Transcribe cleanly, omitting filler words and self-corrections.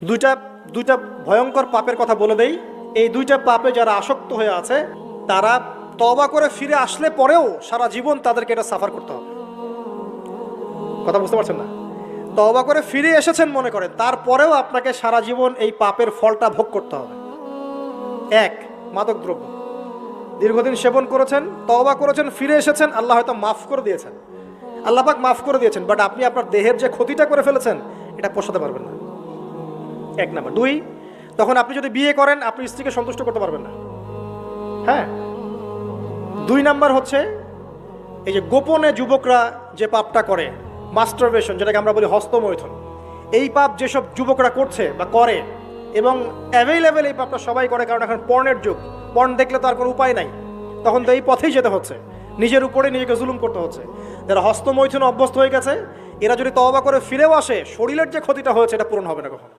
দুইটা দুইটা ভয়ঙ্কর পাপের কথা বলে দেই। এই দুইটা পাপে যারা আসক্ত হয়ে আছে তারা তওবা করে ফিরে আসলে পরেও সারা জীবন তাদেরকে এটা সাফার করতে হবে। কথা বুঝতে পারছেন না? তওবা করে ফিরে এসেছেন মনে করেন, তারপরেও আপনাকে সারা জীবন এই পাপের ফলটা ভোগ করতে হবে। এক, মাদকদ্রব্য দীর্ঘদিন সেবন করেছেন, তওবা করেছেন, ফিরে এসেছেন, আল্লাহ হয়তো মাফ করে দিয়েছেন, আল্লাহ পাক মাফ করে দিয়েছেন, বাট আপনি আপনার দেহের যে ক্ষতিটা করে ফেলেছেন এটা পোষাতে পারবেন না। এক নাম্বার। দুই, তখন আপনি যদি বিয়ে করেন আপনি স্ত্রীকে সন্তুষ্ট করতে পারবেন না। হ্যাঁ। দুই নাম্বার হচ্ছে এই যে গোপনে যুবকরা যে পাপটা করে, মাস্টারবেশন, যেটাকে আমরা বলি হস্তমৈথুন, এই পাপ যেসব যুবকরা করছে বা করে, এবং অ্যাভেলেবেল এই পাপটা সবাই করে, কারণ এখন পর্নের যুগ, পর্ন দেখলে তো আর কোনো উপায় নাই, তখন তো এই পথেই যেতে হচ্ছে, নিজের উপরে নিজেকে জুলুম করতে হচ্ছে। যারা হস্তমৈথুন অভ্যস্ত হয়ে গেছে এরা যদি তওবা করে ফিরেও আসে, শরীরের যে ক্ষতিটা হয়েছে এটা পূরণ হবে না কখনো।